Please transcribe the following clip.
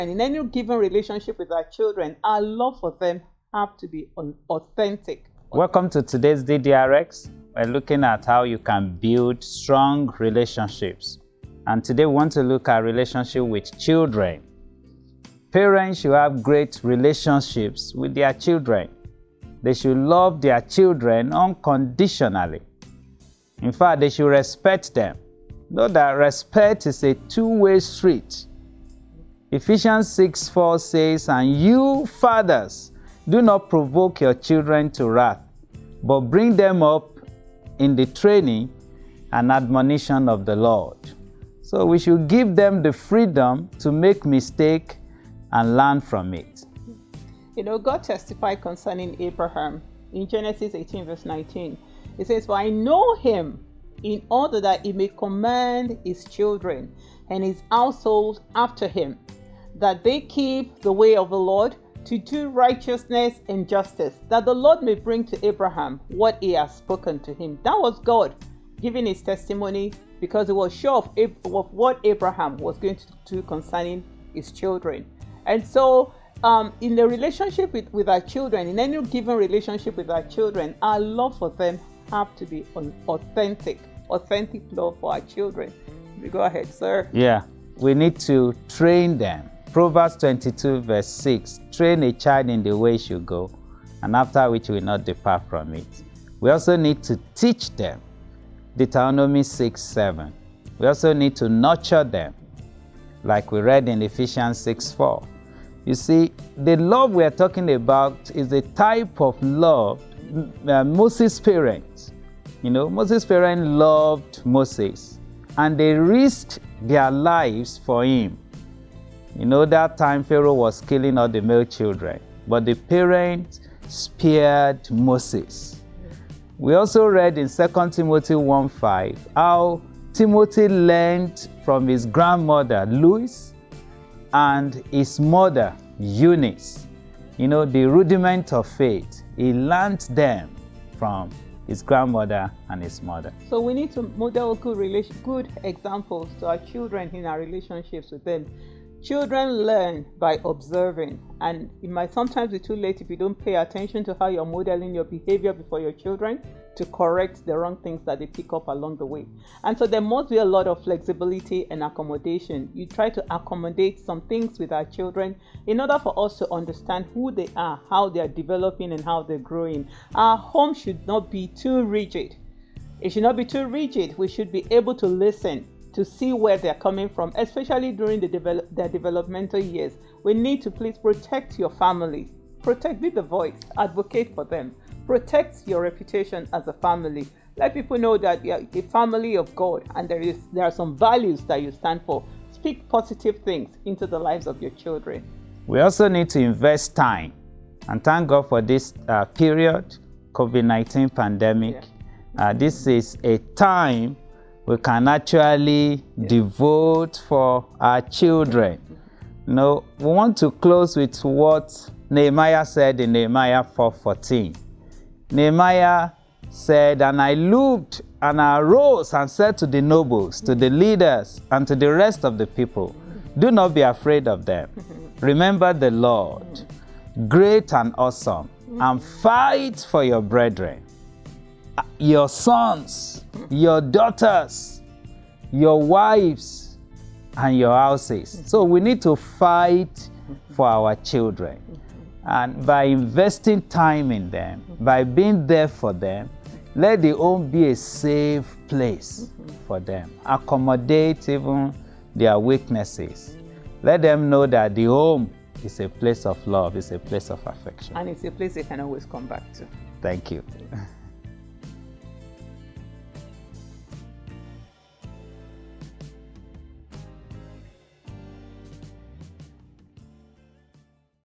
And in any given relationship with our children, our love for them have to be authentic. Welcome to today's DDRx. We're looking at how you can build strong relationships. And today we want to look at relationship with children. Parents should have great relationships with their children. They should love their children unconditionally. In fact, they should respect them. Know that respect is a two-way street. Ephesians 6:4 says, "And you, fathers, do not provoke your children to wrath, but bring them up in the training and admonition of the Lord." So we should give them the freedom to make mistakes and learn from it. You know, God testified concerning Abraham in Genesis 18 verse 19. It says, "For I know him in order that he may command his children and his household after him, that they keep the way of the Lord, to do righteousness and justice, that the Lord may bring to Abraham what he has spoken to him." That was God giving his testimony because he was sure of what Abraham was going to do concerning his children. And so in the relationship with our children, in any given relationship with our children, our love for them have to be authentic love for our children. You go ahead, sir. Yeah, we need to train them. Proverbs 22 verse 6, "Train a child in the way he should go, and after which he will not depart from it." We also need to teach them. Deuteronomy 6:7. We also need to nurture them, like we read in Ephesians 6:4. You see, the love we are talking about is a type of love Moses' parents. You know, Moses' parents loved Moses, and they risked their lives for him. You know, that time Pharaoh was killing all the male children, but the parents spared Moses. We also read in 2 Timothy 1:5 how Timothy learned from his grandmother, Lois, and his mother, Eunice. You know, the rudiment of faith. He learned them from his grandmother and his mother. So we need to model good examples to our children in our relationships with them. Children learn by observing, and it might sometimes be too late if you don't pay attention to how you're modeling your behavior before your children to correct the wrong things that they pick up along the way. And so there must be a lot of flexibility and accommodation. You try to accommodate some things with our children in order for us to understand who they are, how they are developing, and how they're growing. Our home should not be too rigid. It should not be too rigid. We should be able to listen, to see where they're coming from, especially during their developmental years. We need to please protect your family. Be the voice, advocate for them. Protect your reputation as a family. Let people know that you're a family of God and there are some values that you stand for. Speak positive things into the lives of your children. We also need to invest time, and thank God for this period, COVID-19 pandemic. Yeah. This is a time we can actually devote for our children. You know, we want to close with what Nehemiah said in Nehemiah 4:14. Nehemiah said, "And I looked and I arose and said to the nobles, to the leaders, and to the rest of the people, do not be afraid of them. Remember the Lord, great and awesome, and fight for your brethren, your sons, your daughters, your wives, and your houses." So we need to fight for our children. And by investing time in them, by being there for them, let the home be a safe place for them. Accommodate even their weaknesses. Let them know that the home is a place of love, it's a place of affection. And it's a place they can always come back to. Thank you.